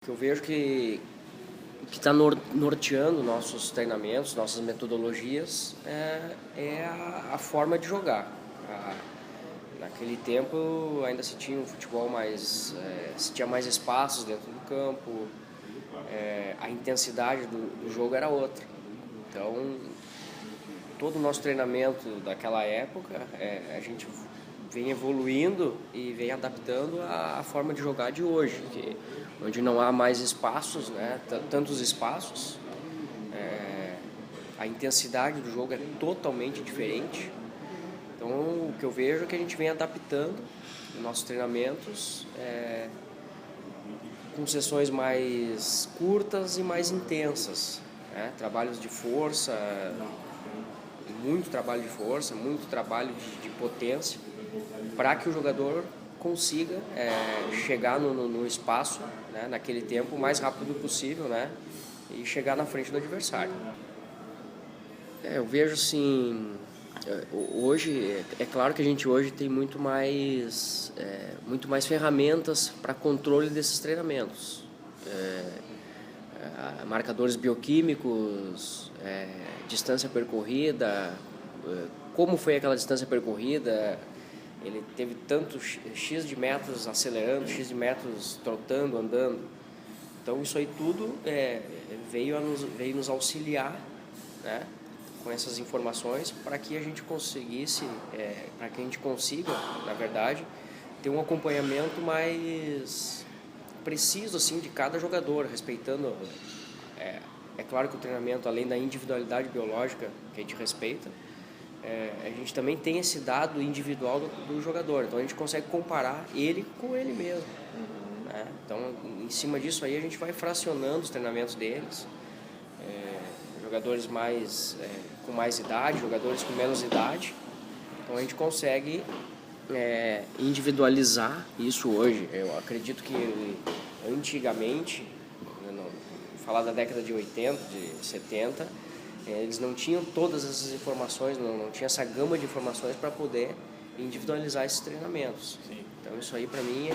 O que eu vejo que está norteando nossos treinamentos, nossas metodologias, é a forma de jogar. Naquele tempo ainda se tinha um futebol mais, se tinha mais espaços dentro do campo, a intensidade do jogo era outra. Então, todo o nosso treinamento daquela época, a gente vem evoluindo e vem adaptando à forma de jogar de hoje, onde não há mais espaços, né, tantos espaços, a intensidade do jogo é totalmente diferente. Então, o que eu vejo é que a gente vem adaptando nossos treinamentos com sessões mais curtas e mais intensas, né? Trabalhos de força, muito trabalho de força, muito trabalho de potência, para que o jogador consiga chegar no espaço, né, naquele tempo, o mais rápido possível, né, e chegar na frente do adversário. Eu vejo assim, hoje, é claro que a gente hoje tem muito mais ferramentas para controle desses treinamentos. Marcadores bioquímicos, distância percorrida, como foi aquela distância percorrida, ele teve tanto X de metros acelerando, X de metros trotando, andando. Então isso aí tudo veio nos auxiliar, né, com essas informações para que a gente conseguisse, para que a gente consiga, na verdade, ter um acompanhamento mais preciso assim de cada jogador, respeitando. É claro que o treinamento, além da individualidade biológica que a gente respeita, a gente também tem esse dado individual do jogador. Então a gente consegue comparar ele com ele mesmo. Né? Então, em cima disso aí, a gente vai fracionando os treinamentos deles. Jogadores com mais idade, jogadores com menos idade. Então a gente consegue individualizar isso hoje. Eu acredito que antigamente, falar da década de 80, de 70, eles não tinham todas essas informações, não tinha essa gama de informações para poder individualizar esses treinamentos. Sim. Então isso aí para mim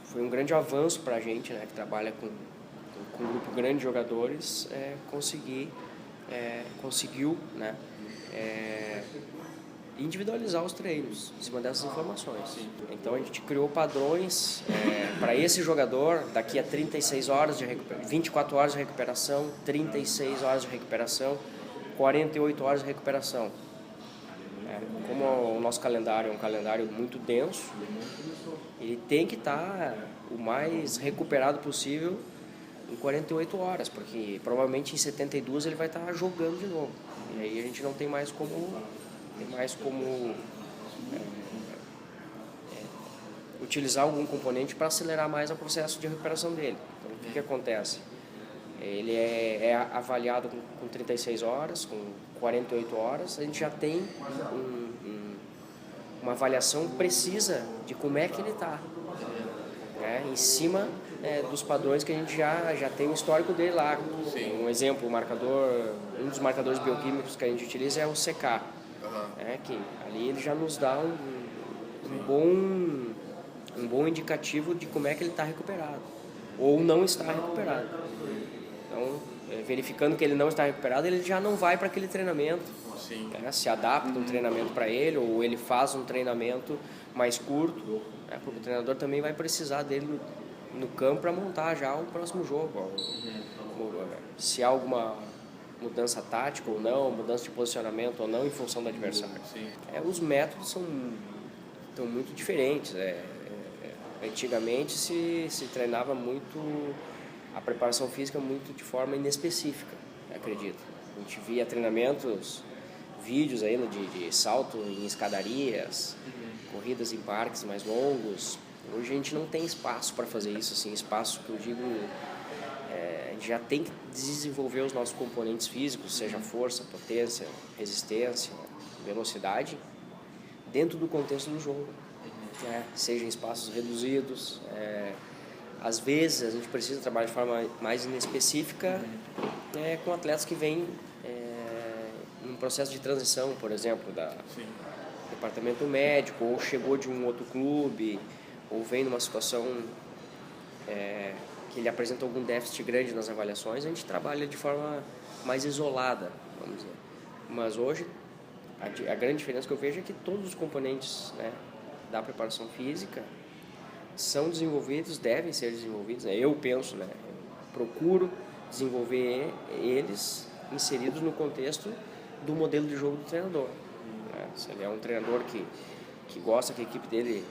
foi um grande avanço para a gente, né, que trabalha com um grupo grande de jogadores, conseguiu, né, individualizar os treinos em cima dessas informações. Sim. Então a gente criou padrões para esse jogador, daqui a 36 horas 24 horas de recuperação, 36 horas de recuperação, 48 horas de recuperação. Como o nosso calendário é um calendário muito denso, ele tem que estar o mais recuperado possível em 48 horas, porque provavelmente em 72 ele vai estar jogando de novo. E aí a gente não tem mais como utilizar algum componente para acelerar mais o processo de recuperação dele. Então, o que acontece? Ele é avaliado com 36 horas, com 48 horas, a gente já tem uma avaliação precisa de como é que ele está, em cima dos padrões que a gente já tem o histórico dele lá. Sim. Um exemplo, um dos marcadores bioquímicos que a gente utiliza é o CK, que ali ele já nos dá um bom indicativo de como é que ele está recuperado ou não está recuperado. Então, verificando que ele não está recuperado, ele já não vai para aquele treinamento. Sim. Se adapta um treinamento para ele, ou ele faz um treinamento mais curto, porque o treinador também vai precisar dele no campo para montar já o próximo jogo. Se há alguma mudança tática ou não, mudança de posicionamento ou não em função do adversário. Sim. Os métodos estão muito diferentes. Antigamente se treinava muito a preparação física muito de forma inespecífica, acredito. A gente via vídeos aí de salto em escadarias, corridas em parques mais longos. Hoje a gente não tem espaço para fazer isso, assim, espaço que eu digo, a gente já tem que desenvolver os nossos componentes físicos, seja força, potência, resistência, velocidade, dentro do contexto do jogo, seja em espaços reduzidos. Às vezes a gente precisa trabalhar de forma mais inespecífica com atletas que vêm em um processo de transição, por exemplo, do departamento médico, ou chegou de um outro clube, ou vem numa situação que ele apresenta algum déficit grande nas avaliações, a gente trabalha de forma mais isolada, vamos dizer. Mas hoje, a grande diferença que eu vejo é que todos os componentes, né, da preparação física são desenvolvidos, devem ser desenvolvidos, né? Eu penso, né, procuro desenvolver eles inseridos no contexto do modelo de jogo do treinador. Né? Se ele é um treinador que gosta que a equipe dele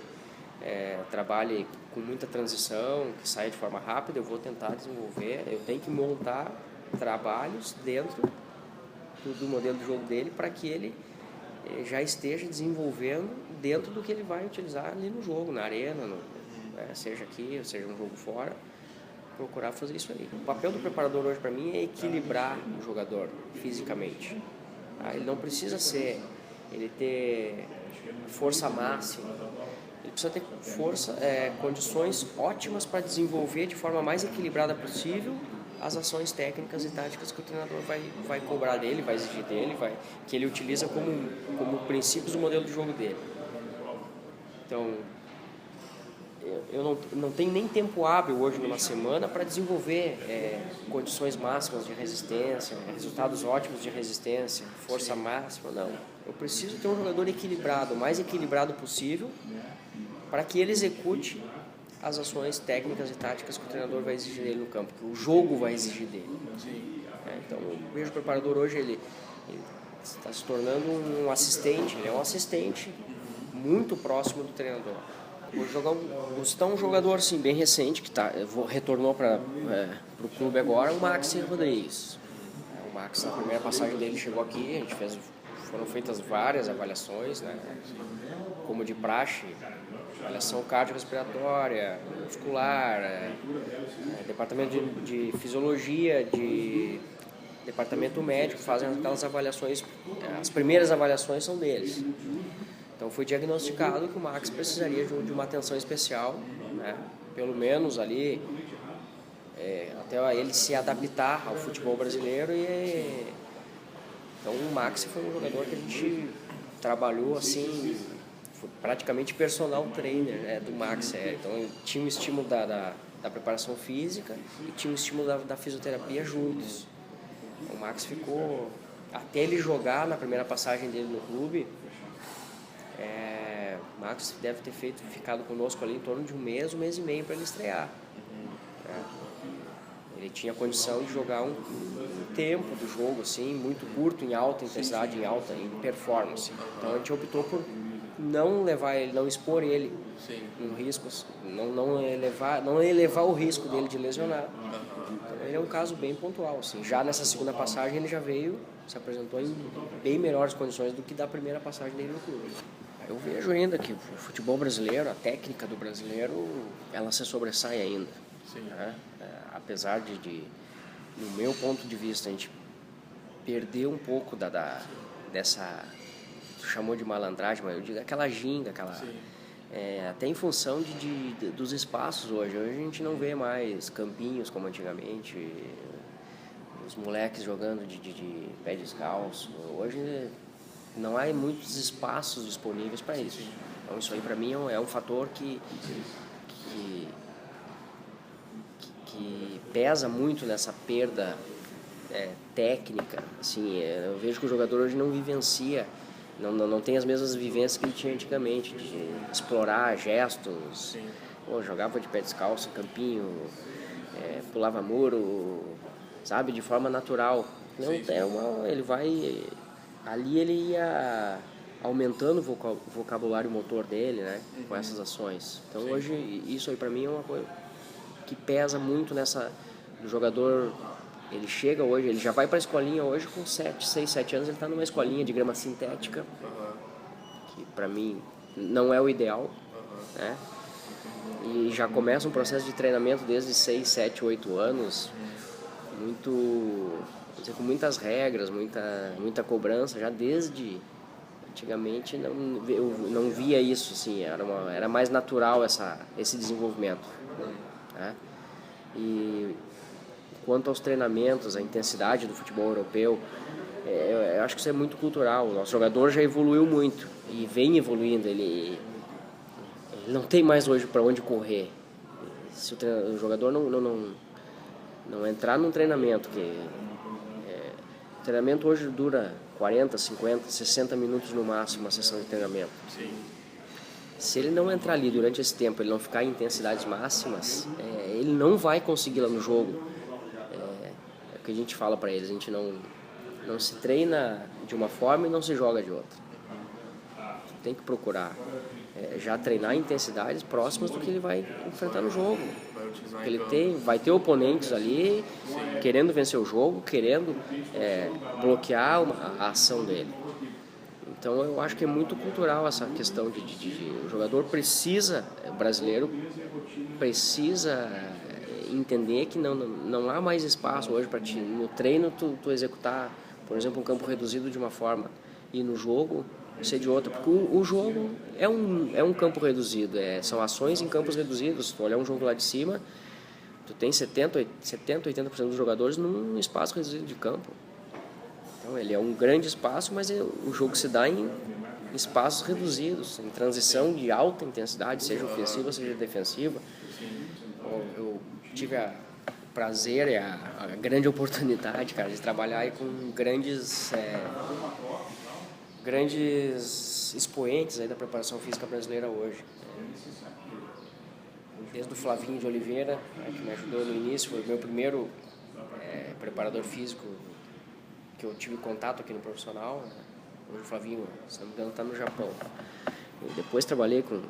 trabalhe com muita transição, que saia de forma rápida, eu vou tentar desenvolver, eu tenho que montar trabalhos dentro do modelo de jogo dele para que ele já esteja desenvolvendo dentro do que ele vai utilizar ali no jogo, na arena, seja aqui, seja no jogo fora, procurar fazer isso aí. O papel do preparador hoje para mim é equilibrar o jogador fisicamente. Ele não precisa ele ter força máxima, ele precisa ter condições ótimas para desenvolver de forma mais equilibrada possível as ações técnicas e táticas que o treinador vai cobrar dele, vai exigir dele, que ele utiliza como princípios do modelo de jogo dele. Então, eu não tenho nem tempo hábil hoje numa semana para desenvolver condições máximas de resistência, resultados ótimos de resistência, força máxima, não. Eu preciso ter um jogador equilibrado, o mais equilibrado possível, para que ele execute as ações técnicas e táticas que o treinador vai exigir dele no campo, que o jogo vai exigir dele. Então, eu vejo o preparador hoje, ele está se tornando um assistente, ele é um assistente muito próximo do treinador. Vou citar um jogador assim, bem recente, que retornou para o clube agora, o Maxi Rodrigues. O Max, na primeira passagem dele, chegou aqui, foram feitas várias avaliações, né, como de praxe, avaliação cardiorrespiratória, muscular, departamento de fisiologia, departamento médico, fazem aquelas avaliações, as primeiras avaliações são deles. Então foi diagnosticado que o Max precisaria de uma atenção especial, né? Pelo menos ali, até ele se adaptar ao futebol brasileiro. Então o Max foi um jogador que a gente trabalhou assim, foi praticamente personal trainer, né, do Max. Então tinha um estímulo da preparação física e tinha um estímulo da fisioterapia juntos. O Max ficou, até ele jogar na primeira passagem dele no clube, o Max deve ter ficado conosco ali em torno de um mês e meio para ele estrear. Ele tinha condição de jogar um tempo do jogo assim, muito curto, em alta intensidade, em performance. Então a gente optou por não levar ele, não expor ele em riscos, não elevar o risco dele de lesionar. Então ele é um caso bem pontual. Assim. Já nessa segunda passagem ele já se apresentou em bem melhores condições do que da primeira passagem dele no clube. Eu vejo ainda que o futebol brasileiro, a técnica do brasileiro, ela se sobressai ainda. Né? Apesar de, no meu ponto de vista, a gente perder um pouco dessa, tu chamou de malandragem, mas eu digo aquela ginga, até em função dos espaços hoje. Hoje a gente não vê mais campinhos como antigamente, os moleques jogando de pé descalço. Hoje não há muitos espaços disponíveis para isso. Então isso aí para mim é um fator que pesa muito nessa perda técnica. Assim, eu vejo que o jogador hoje não vivencia, não tem as mesmas vivências que ele tinha antigamente, de explorar gestos. Jogava de pé descalço, campinho, pulava muro, sabe, de forma natural. Ali ele ia aumentando o vocabulário motor dele, né, com essas ações. Então hoje isso aí para mim é uma coisa que pesa muito do jogador. Ele chega hoje, ele já vai para a escolinha hoje com 6, 7 anos, ele está numa escolinha de grama sintética, que para mim não é o ideal, né? E já começa um processo de treinamento desde 6, 7, 8 anos, com muitas regras, muita cobrança, já desde antigamente eu não via isso, assim, era mais natural esse desenvolvimento, né? E quanto aos treinamentos, a intensidade do futebol europeu, eu acho que isso é muito cultural. O nosso jogador já evoluiu muito e vem evoluindo. Ele ele não tem mais hoje para onde correr. Se o jogador não entrar num treinamento, o treinamento hoje dura 40, 50, 60 minutos no máximo, uma sessão de treinamento. Sim. Se ele não entrar ali durante esse tempo, ele não ficar em intensidades máximas, ele não vai conseguir lá no jogo. É o que a gente fala para eles, a gente não se treina de uma forma e não se joga de outra. Tem que procurar já treinar em intensidades próximas do que ele vai enfrentar no jogo. Porque ele vai ter oponentes ali querendo vencer o jogo, querendo bloquear a ação dele. Então eu acho que é muito cultural essa questão de o jogador precisa, o brasileiro precisa entender que não há mais espaço hoje para ti no treino tu executar, por exemplo, um campo reduzido de uma forma e no jogo ser de outra, porque o jogo é um campo reduzido, são ações em campos reduzidos. Se tu olhar um jogo lá de cima, tu tem 70, 80% dos jogadores num espaço reduzido de campo. Então ele é um grande espaço, mas o jogo se dá em espaços reduzidos, em transição de alta intensidade, seja ofensiva, seja defensiva. Eu tive o prazer e a grande oportunidade, cara, de trabalhar aí com grandes expoentes aí da preparação física brasileira hoje. Desde o Flavinho de Oliveira, que me ajudou no início, foi o meu primeiro preparador físico que eu tive contato aqui no profissional. Hoje o Flavinho, se não me engano, está no Japão. E depois trabalhei com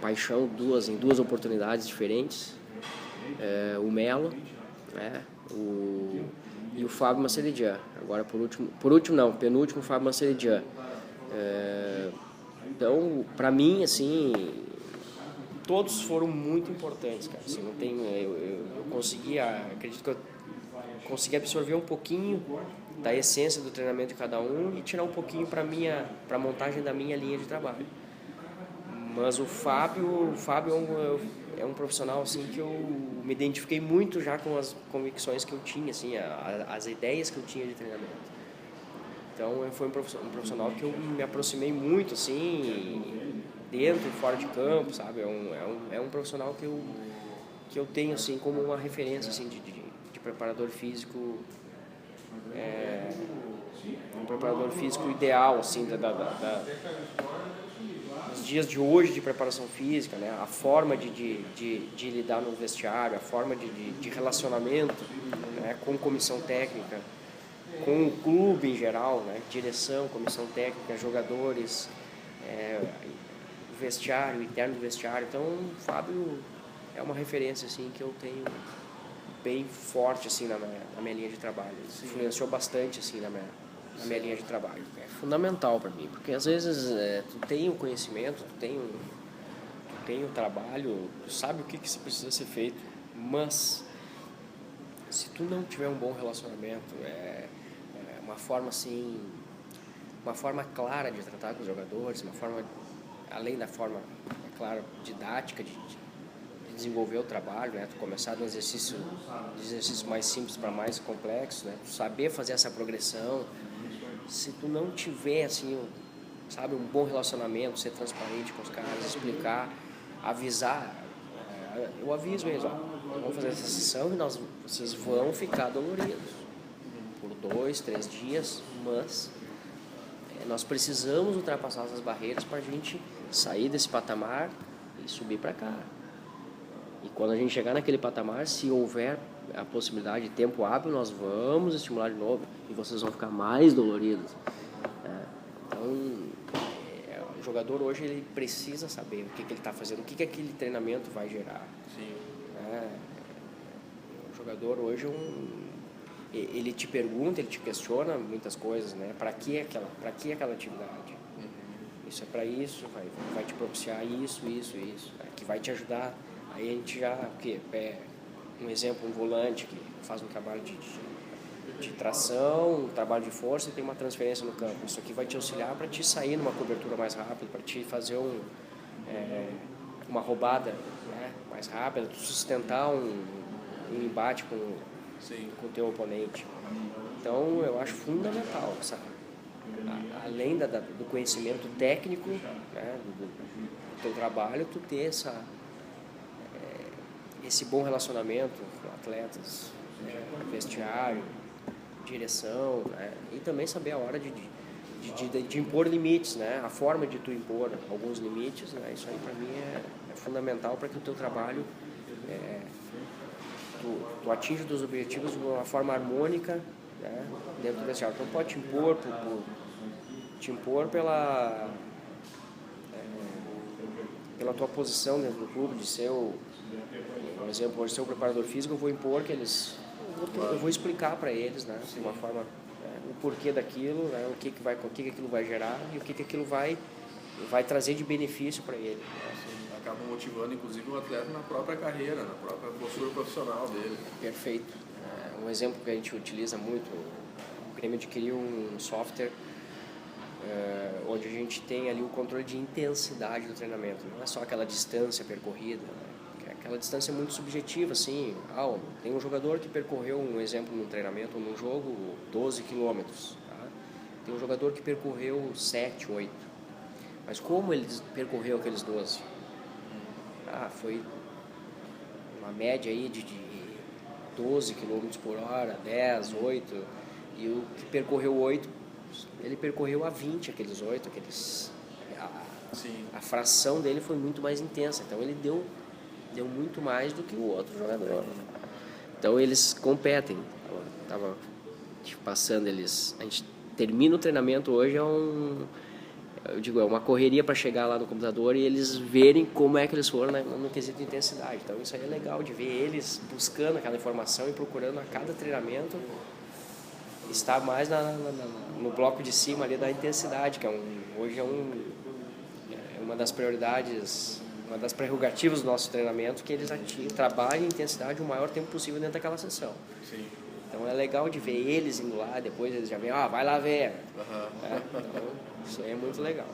paixão em duas oportunidades diferentes. O Melo, e o Fábio Maceridian. Agora, penúltimo Fábio Maceridian. Então, para mim, assim, todos foram muito importantes, cara. Assim, eu acredito que eu consegui absorver um pouquinho da essência do treinamento de cada um e tirar um pouquinho para a montagem da minha linha de trabalho. Mas o Fábio é um profissional assim que eu me identifiquei muito já com as convicções que eu tinha, assim, as ideias que eu tinha de treinamento. Então foi um profissional que eu me aproximei muito, assim, dentro e fora de campo, sabe? É um profissional que eu tenho assim como uma referência assim de preparador físico, um preparador físico ideal, assim, dos dias de hoje de preparação física, né? A forma de lidar no vestiário, a forma de relacionamento, né? Com comissão técnica, com o clube em geral, né? Direção, comissão técnica, jogadores, vestiário, interno do vestiário. Então, o Fábio é uma referência assim que eu tenho bem forte assim na minha linha de trabalho. Isso influenciou bastante assim na minha linha de trabalho. É fundamental para mim, porque às vezes tu tem o conhecimento, tu tem o trabalho, tu sabe o que precisa ser feito, mas se tu não tiver um bom relacionamento, uma forma assim, uma forma clara de tratar com os jogadores, uma forma, além da forma, claro, didática de desenvolver o trabalho, né? Tu começar de exercício mais simples para mais complexo, né? Tu saber fazer essa progressão. Se tu não tiver assim, sabe, um bom relacionamento, ser transparente com os caras, explicar, avisar, eu aviso eles, vamos fazer essa sessão e vocês vão ficar doloridos por 2, 3 dias, mas nós precisamos ultrapassar essas barreiras para a gente sair desse patamar e subir para cá. E quando a gente chegar naquele patamar, se houver a possibilidade de tempo hábil, nós vamos estimular de novo e vocês vão ficar mais doloridos. Então, o jogador hoje ele precisa saber o que ele está fazendo, o que aquele treinamento vai gerar. Sim. O jogador hoje ele te pergunta, ele te questiona muitas coisas, né? Para que aquela atividade? Isso é para isso, vai te propiciar isso, que vai te ajudar. Aí a gente já, um exemplo, um volante que faz um trabalho de tração, um trabalho de força e tem uma transferência no campo. Isso aqui vai te auxiliar para te sair numa cobertura mais rápida, para te fazer uma roubada, né, mais rápida, sustentar um embate com o teu oponente. Então eu acho fundamental, sabe? Além do conhecimento técnico, né, do teu trabalho, tu ter esse bom relacionamento com atletas, vestiário, direção, né? E também saber a hora de impor limites, né? A forma de tu impor alguns limites, né? Isso aí para mim é fundamental para que o teu trabalho tu atinja os teus objetivos de uma forma harmônica, né? Dentro do vestiário. Então pode te impor pela tua posição dentro do clube, de ser por exemplo, hoje ser o preparador físico, eu vou impor que eu vou explicar para eles, né, de uma forma, o porquê daquilo, né, o que aquilo vai gerar e o que aquilo vai trazer de benefício para ele. Acaba motivando, inclusive, o atleta na própria carreira, na própria postura profissional dele. Perfeito. Um exemplo que a gente utiliza muito, o Grêmio adquiriu um software onde a gente tem ali o controle de intensidade do treinamento. Não é só aquela distância percorrida, né? Aquela distância é muito subjetiva, assim. Tem um jogador que percorreu, um exemplo, num treinamento ou num jogo, 12 quilômetros. Tá? Tem um jogador que percorreu 7, 8. Mas como ele percorreu aqueles 12? Foi uma média aí de 12 km por hora, 10, 8. E o que percorreu 8, ele percorreu a 20 aqueles 8, a fração dele foi muito mais intensa. Então ele deu muito mais do que o outro jogador. Então eles competem. Tava passando a gente termina o treinamento hoje, é uma correria para chegar lá no computador e eles verem como é que eles foram no quesito de intensidade. Então isso aí é legal de ver eles buscando aquela informação e procurando a cada treinamento estar mais no bloco de cima ali da intensidade, que hoje é uma das prioridades, uma das prerrogativas do nosso treinamento, que eles trabalhem a intensidade o maior tempo possível dentro daquela sessão. Sim. Então é legal de ver eles indo lá, depois eles já veem, vai lá ver. Uhum. Então isso aí é muito legal.